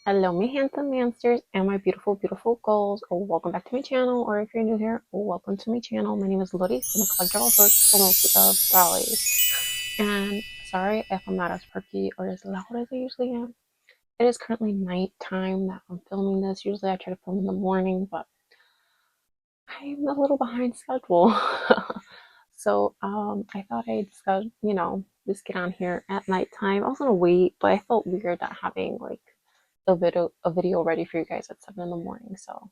Hello, my handsome monsters and my beautiful, beautiful girls. Welcome back to my channel, or if you're new here, welcome to my channel. My name is Loris. I'm a collector of all sorts, mostly of dollies. And sorry if I'm not as perky or as loud as I usually am. It is currently nighttime that I'm filming this. Usually I try to film in the morning, but I'm a little behind schedule. I thought I'd discuss, just get on here at nighttime. I was gonna wait, but I felt weird not having like a video ready for you guys at 7 in the morning. So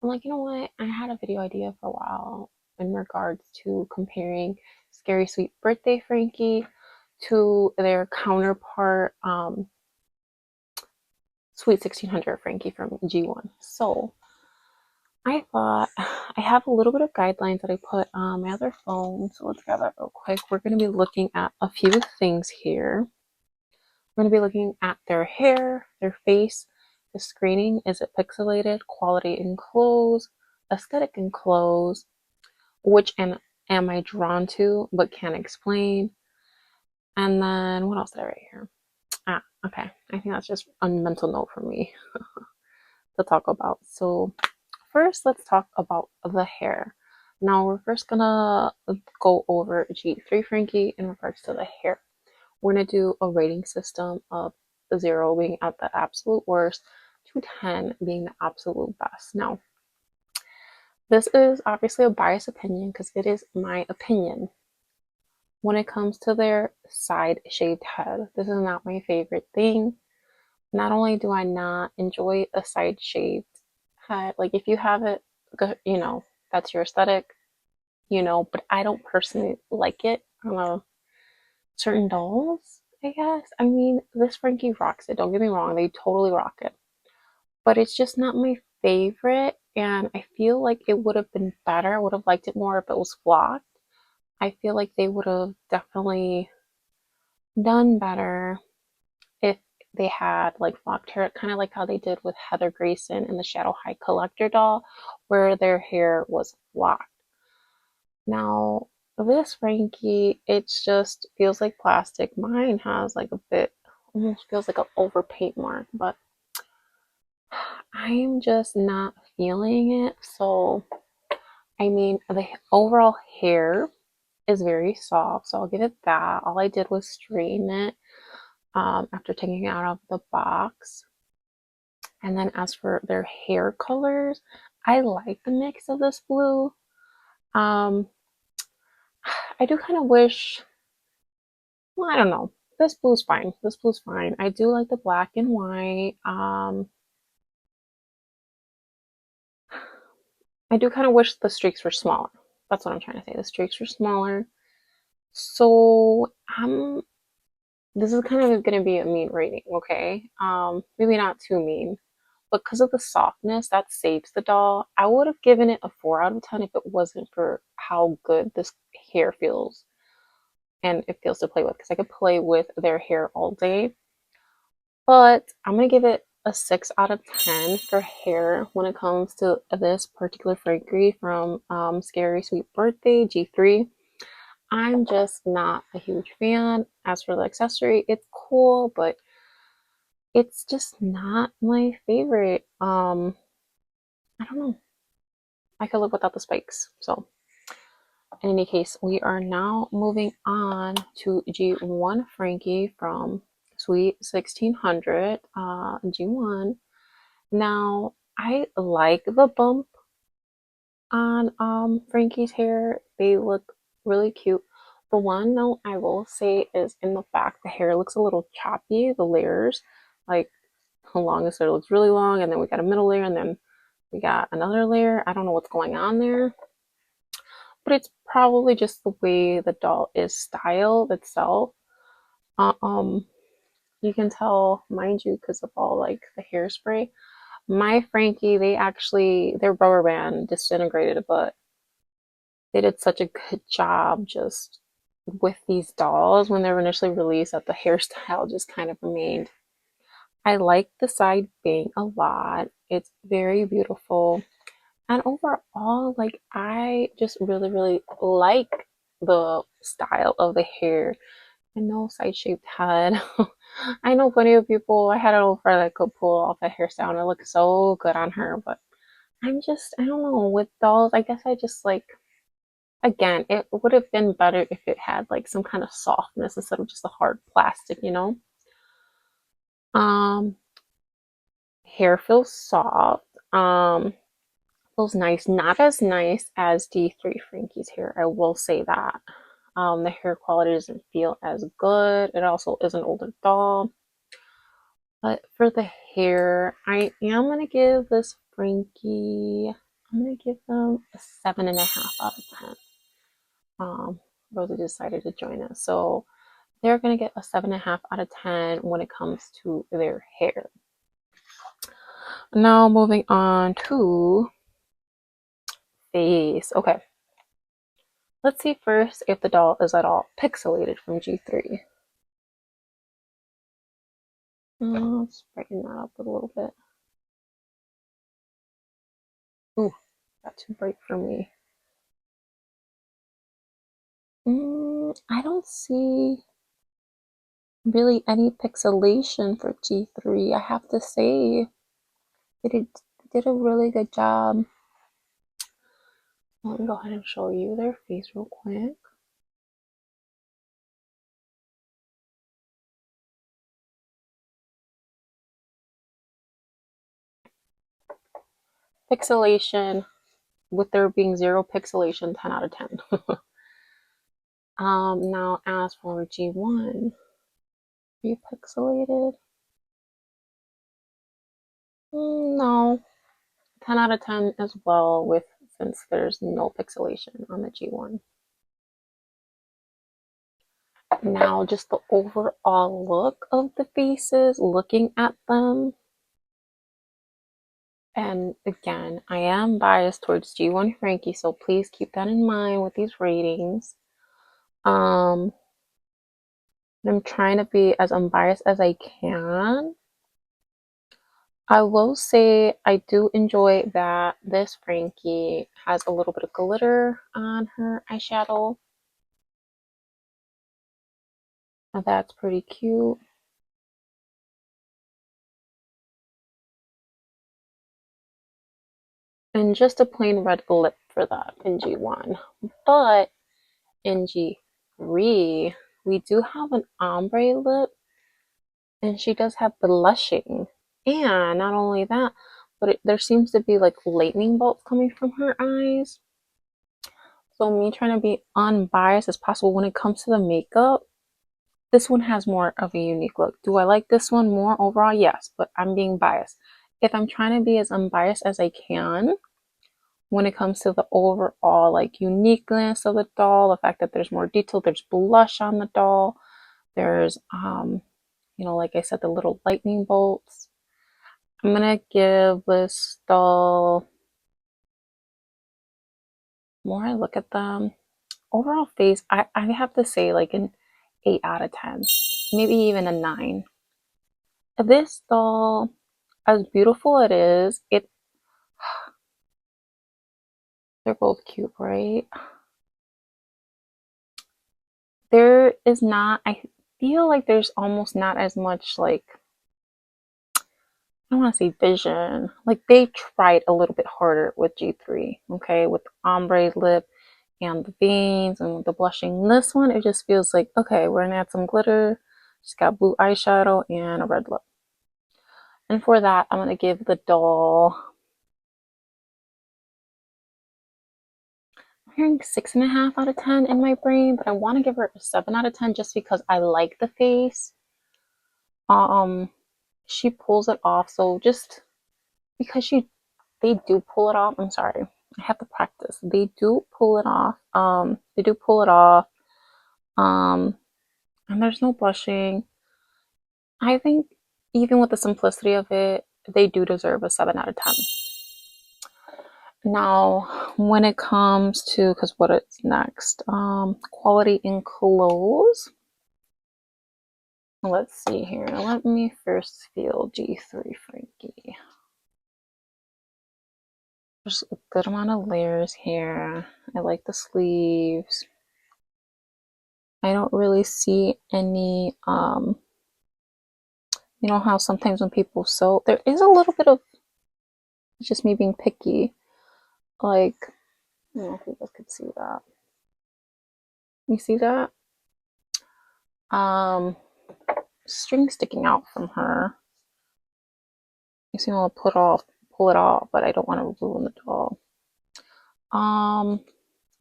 I'm like, you know what? I had a video idea for a while in regards to comparing Scary Sweet Birthday Frankie to their counterpart, Sweet 1600 Frankie from G1. So I thought I have a little bit of guidelines that I put on my other phone. So let's grab that real quick. We're going to be looking at a few things here. We're going to be looking at their hair, their face, the screening. Is it pixelated? Quality in clothes, aesthetic in clothes, which am I drawn to but can't explain. And then what else did I write here? Okay. I think that's just a mental note for me to talk about. So first, let's talk about the hair. Now we're first gonna go over G3 Frankie in regards to the hair. We're gonna do a rating system of 0 being at the absolute worst to 10 being the absolute best. Now, this is obviously a biased opinion because it is my opinion. When it comes to their side shaved head, this is not my favorite thing. Not only do I not enjoy a side shaved head, like if you have it, that's your aesthetic, but I don't personally like it on certain dolls, I guess. I mean, this Frankie rocks it. Don't get me wrong, they totally rock it. But it's just not my favorite, and I feel like it would have been better. I would have liked it more if it was flocked. I feel like they would have definitely done better if they had like flocked hair, kind of like how they did with Heather Grayson in the Shadow High Collector doll, where their hair was flocked. Now, this Frankie, it just feels like plastic. Mine has like a bit, almost feels like an overpaint mark, but I'm just not feeling it. So, I mean, the overall hair is very soft, so I'll give it that. All I did was straighten it after taking it out of the box. And then as for their hair colors, I like the mix of this blue. Um, I do kind of wish, well, I don't know. This blue's fine. This blue's fine. I do like the black and white. I do kind of wish the streaks were smaller. That's what I'm trying to say. The streaks were smaller. So this is kind of going to be a mean rating, okay? Maybe not too mean, but because of the softness that saves the doll, I would have given it a 4 out of 10 if it wasn't for how good this hair feels and it feels to play with. Because I could play with their hair all day, but I'm gonna give it a 6 out of 10 for hair when it comes to this particular Frankie from Scary Sweet Birthday G3. I'm just not a huge fan. As for the accessory, it's cool, but it's just not my favorite. I don't know. I could live without the spikes. So, in any case, we are now moving on to G1 Frankie from Sweet 1600 G1. Now, I like the bump on Frankie's hair. They look really cute. The one note I will say is in the back, the hair looks a little choppy, the layers. Like the longest layer looks really long, and then we got a middle layer, and then we got another layer. I don't know what's going on there, but it's probably just the way the doll is styled itself. Uh, um, you can tell, mind you, because of all like the hairspray. My Frankie, their rubber band disintegrated, but they did such a good job just with these dolls when they were initially released that the hairstyle just kind of remained. I like the side bang a lot. It's very beautiful. And overall, like I just really, really like the style of the hair. a no side shaped head. I know plenty of people. I had an old friend that could pull off a hairstyle and it looked so good on her, but I don't know, with dolls, I guess I just like, again, it would have been better if it had like some kind of softness instead of just a hard plastic, you know? Um, Hair feels soft. Feels nice. Not as nice as D3 Frankie's hair, I will say that. The hair quality doesn't feel as good. It also is an older doll. But for the hair, I am gonna give this Frankie, I'm gonna give them a 7.5 out of 10. Rosie decided to join us. So they're gonna get a 7.5 out of 10 when it comes to their hair. Now moving on to face. Okay. Let's see first if the doll is at all pixelated from G3. Let's brighten that up a little bit. Ooh, that's too bright for me. I don't see really any pixelation for G3. I have to say, they did a really good job. Let me go ahead and show you their face real quick. Pixelation, with there being zero pixelation, 10 out of 10. Now as for G1, are you pixelated? No, 10 out of 10 as well, with since there's no pixelation on the G1. Now just the overall look of the faces, looking at them. And again, I am biased towards G1 Frankie, so please keep that in mind with these ratings. I'm trying to be as unbiased as I can. I will say I do enjoy that this Frankie has a little bit of glitter on her eyeshadow. That's pretty cute. And just a plain red lip for that in G1. But in G3, we do have an ombre lip, and she does have blushing. And not only that, but there seems to be like lightning bolts coming from her eyes. So me trying to be unbiased as possible when it comes to the makeup, this one has more of a unique look. Do I like this one more overall? Yes, but I'm being biased. If I'm trying to be as unbiased as I can when it comes to the overall like uniqueness of the doll, the fact that there's more detail, there's blush on the doll, there's like I said, the little lightning bolts. I'm gonna give this doll, more I look at them, overall face, I have to say like an 8 out of 10, maybe even a 9. This doll, as beautiful it is, they're both cute, right? There is not, I feel like there's almost not as much like, I don't want to say vision. Like they tried a little bit harder with G3, okay, with the ombre lip and the veins and with the blushing. This one, it just feels like, okay, we're gonna add some glitter. Just got blue eyeshadow and a red lip. And for that, I'm gonna give the doll, I'm hearing 6.5 out of 10 in my brain, but I want to give her a 7 out of 10 just because I like the face. Um, she pulls it off, so just because they do pull it off. I'm sorry, I have to practice. They do pull it off. They do pull it off. Um, and there's no blushing. I think even with the simplicity of it, they do deserve a 7 out of 10. Now, when it comes to, because what is next? Quality in clothes. Let's see here. Let me first feel G3 Frankie. There's a good amount of layers here. I like the sleeves. I don't really see any, you know how sometimes when people sew, there is a little bit of just me being picky. Like, I don't know if you guys could see that. You see that? Um, String sticking out from her. You see, I'll pull it off, but I don't want to ruin the doll. Um,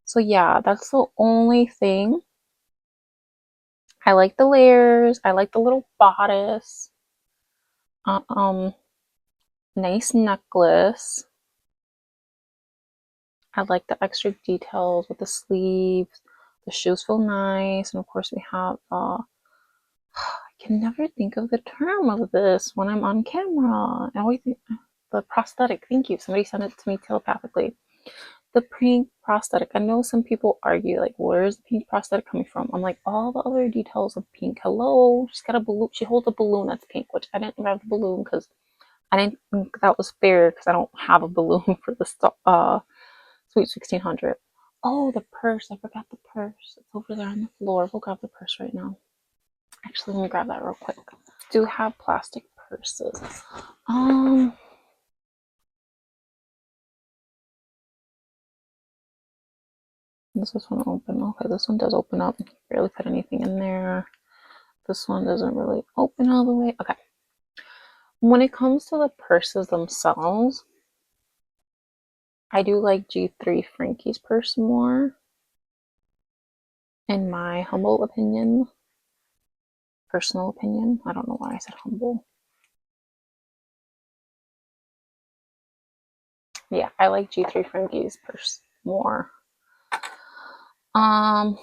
so yeah, that's the only thing. I like the layers. I like the little bodice. Uh, um, Nice necklace. I like the extra details with the sleeves. The shoes feel nice, and of course we have I can never think of the term of this when I'm on camera. I always think the prosthetic. Thank you. Somebody sent it to me telepathically. The pink prosthetic. I know some people argue like, where's the pink prosthetic coming from? I'm like, all the other details of pink. Hello, she's got a balloon. She holds a balloon that's pink, which I didn't grab the balloon because I didn't think that was fair because I don't have a balloon for the Sweet 1600. Oh, the purse. I forgot the purse. It's over there on the floor. We'll grab the purse right now. Actually, let me grab that real quick. Do have plastic purses. Um, this one open. Okay, this one does open up. Barely put anything in there. This one doesn't really open all the way. Okay. When it comes to the purses themselves, I do like G3 Frankie's purse more, in my humble opinion. Personal opinion. I don't know why I said humble. Yeah, I like G3 Frankie's purse more. Um,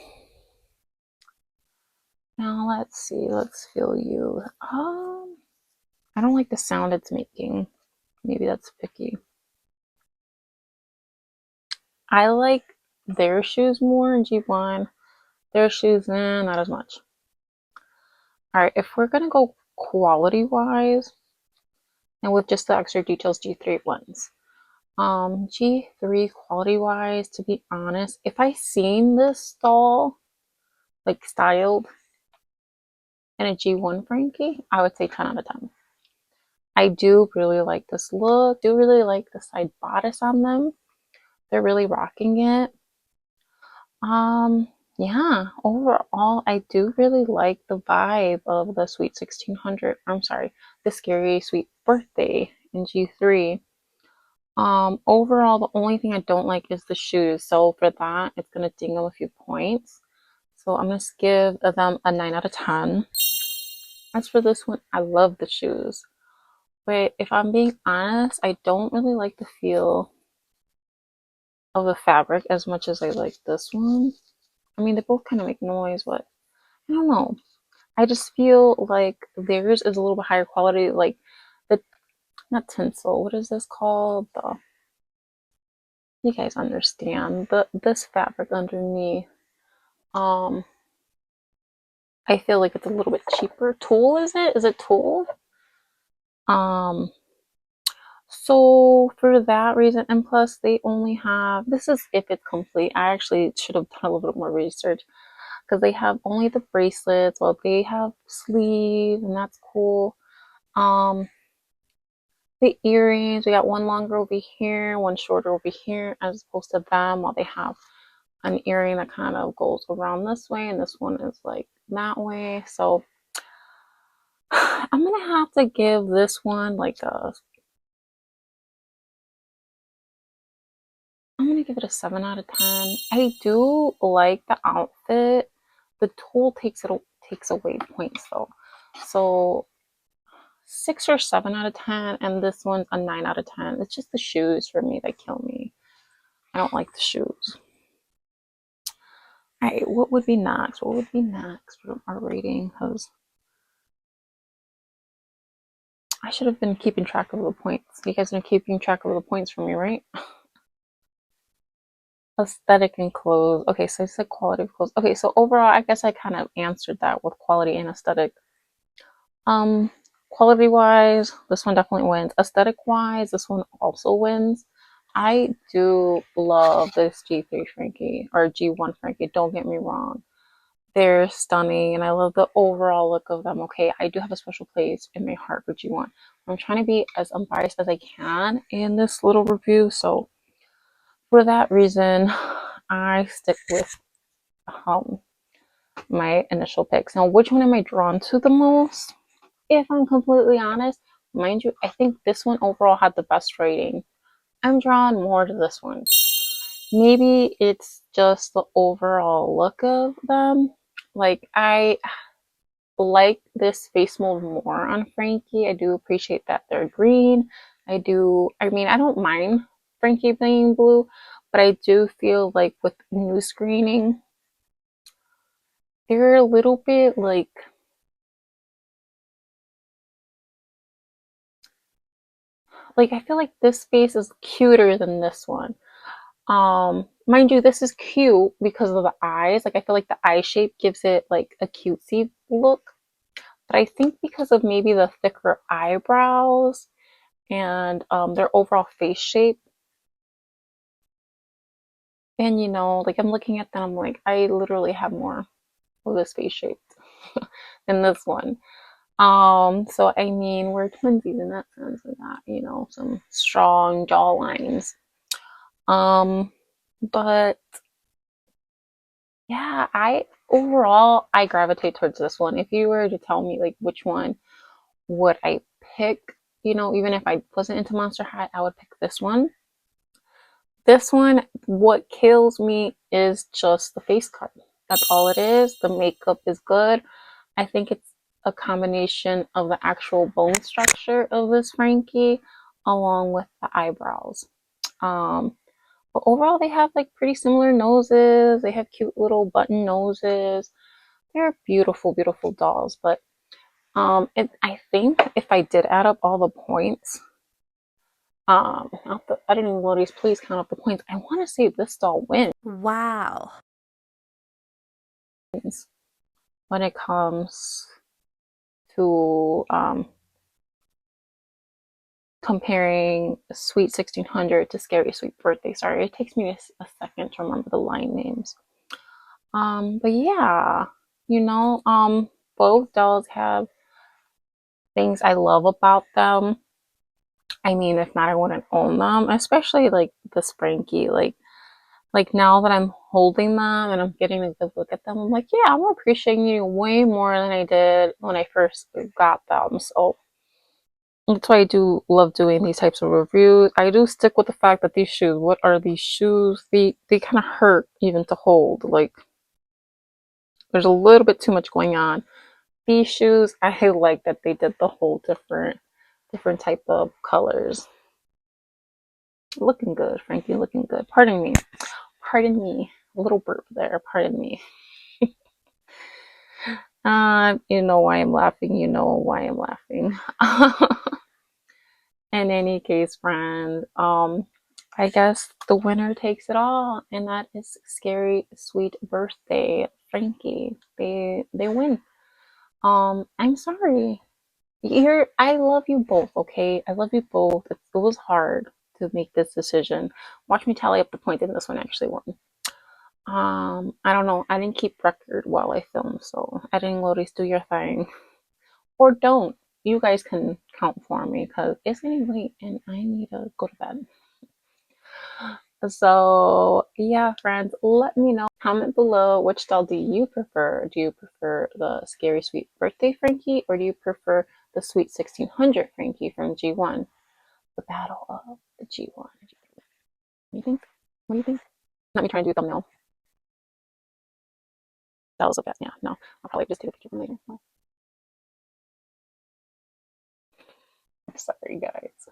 Now let's see. Let's feel you. I don't like the sound it's making. Maybe that's picky. I like their shoes more in G1. Their shoes, not as much. All right, if we're gonna go quality wise, and with just the extra details, G3 ones. G3 quality wise, to be honest, if I seen this doll like styled in a G1 Frankie, I would say 10 out of 10. I do really like this look. Do really like the side bodice on them. They're really rocking it. Yeah, overall, I do really like the vibe of the Sweet 1600. I'm sorry, the Scary Sweet Birthday in G3. Overall, the only thing I don't like is the shoes. So for that, it's gonna ding them a few points. So I'm gonna give them a 9 out of 10. As for this one, I love the shoes. But if I'm being honest, I don't really like the feel of the fabric as much as I like this one. I mean, they both kind of make noise, but I don't know. I just feel like theirs is a little bit higher quality. Like the not tinsel. What is this called? The You guys understand the this fabric underneath. Um, I feel like it's a little bit cheaper. Tulle, is it? Is it tulle? Um, so for that reason, and plus they only have this is if it's complete. I actually should have done a little bit more research because they have only the bracelets. Well, they have sleeves, and that's cool. Um, the earrings, we got one longer over here, one shorter over here, as opposed to them. While they have an earring that kind of goes around this way, and this one is like that way. So I'm gonna have to give this one like a. I'm gonna give it a 7 out of 10. I do like the outfit. The tool takes away points though. So 6 or 7 out of 10, and this one's a 9 out of 10. It's just the shoes for me that kill me. I don't like the shoes. All right, what would be next? What would be next for our rating? Because I should have been keeping track of the points. You guys have been keeping track of the points for me, right? Aesthetic and clothes. Okay, so I said quality of clothes. Okay, so overall, I guess I kind of answered that with quality and aesthetic. Um, Quality wise, this one definitely wins. Aesthetic wise, this one also wins. I do love this G3 Frankie or G1 Frankie. Don't get me wrong. They're stunning and I love the overall look of them. Okay, I do have a special place in my heart for G1. I'm trying to be as unbiased as I can in this little review, so for that reason, I stick with um, my initial picks. Now, which one am I drawn to the most? If I'm completely honest, mind you, I think this one overall had the best rating. I'm drawn more to this one. Maybe it's just the overall look of them. Like, I like this face mold more on Frankie. I do appreciate that they're green. I mean, I don't mind Frankie being blue, but I do feel like with new screening, they're a little bit like I feel like this face is cuter than this one. Mind you, this is cute because of the eyes. Like I feel like the eye shape gives it like a cutesy look. But I think because of maybe the thicker eyebrows and their overall face shape, and like I'm looking at them, I'm like, I literally have more of this face shape than this one. So I mean, we're twinsies in that sense. We got, some strong jaw lines. Um, but yeah, I gravitate towards this one. If you were to tell me like which one would I pick, even if I wasn't into Monsterhigh, I would pick this one. This one, what kills me is just the face cut. That's all it is. The makeup is good. I think it's a combination of the actual bone structure of this Frankie along with the eyebrows. Um, but overall, they have like pretty similar noses. They have cute little button noses. They're beautiful, beautiful dolls. But I think if I did add up all the points, I didn't even notice. Please count up the points. I want to say this doll wins. Wow. When it comes to comparing Sweet 1600 to Scary Sweet Birthday. Sorry, it takes me a second to remember the line names. But yeah, both dolls have things I love about them. I mean, if not, I wouldn't own them, especially like this Frankie. Like now that I'm holding them and I'm getting a good look at them, I'm like, yeah, I'm appreciating you way more than I did when I first got them. So that's why I do love doing these types of reviews. I do stick with the fact that these shoes, what are these shoes? They kind of hurt even to hold. Like there's a little bit too much going on. These shoes, I like that they did the whole different type of colors. Looking good, Frankie, looking good. Pardon me. Pardon me. A little burp there. Pardon me. You know why I'm laughing. You know why I'm laughing. In any case, friend, I guess the winner takes it all, and that is Scary Sweet Birthday, Frankie. They win. I'm sorry. I love you both, okay? I love you both. It was hard to make this decision. Watch me tally up the points, and this one actually won. I don't know. I didn't keep record while I filmed, so I didn't notice. Do your thing. Or don't. You guys can count for me because it's getting late and I need to go to bed. So, yeah, friends, let me know. Comment below which doll do you prefer? Do you prefer the Scary Sweet Birthday Frankie or do you prefer the Sweet 1600 Frankie from G1? The Battle of the G1. What do you think? What do you think? Let me try and do a thumbnail. That was a bad, yeah, no. I'll probably just take a picture of them later. Sorry, guys.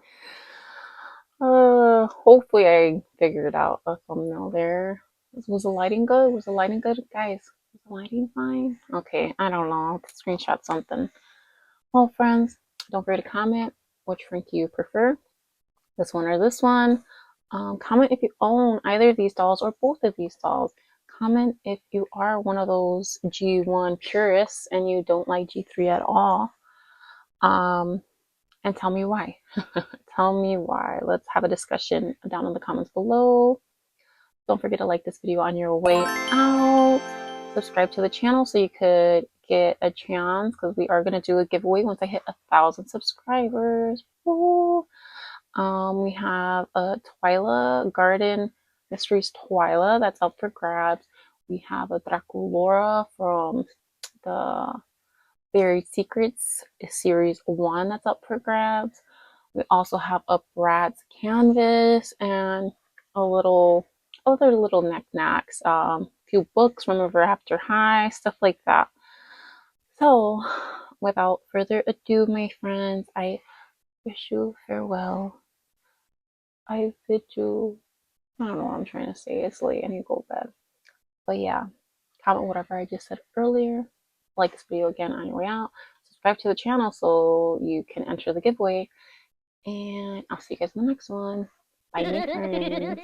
Hopefully I figured out a thumbnail there. Was the lighting good? Was the lighting good, guys? Was the lighting fine? Okay, I don't know. I'll screenshot something. Well, friends, don't forget to comment which Frankie you prefer, this one or this one. Comment if you own either of these dolls or both of these dolls. Comment if you are one of those G1 purists and you don't like G3 at all. And tell me why. Tell me why. Let's have a discussion down in the comments below. Don't forget to like this video on your way out. subscribe to the channel so you could get a chance because we are going to do a giveaway once I hit 1,000 subscribers. Woo! We have a Twyla Garden Mysteries Twyla that's up for grabs. We have a Draculora from the Buried Secrets Series 1 that's up for grabs. We also have a Brad's Canvas and a little other little knickknacks, few books from River After High, stuff like that. So, without further ado, my friends, I wish you farewell. I bid you. I don't know what I'm trying to say. It's late. I need to go to bed. But yeah, comment whatever I just said earlier. Like this video again on your way out. Subscribe to the channel so you can enter the giveaway. And I'll see you guys in the next one. Bye, my friends.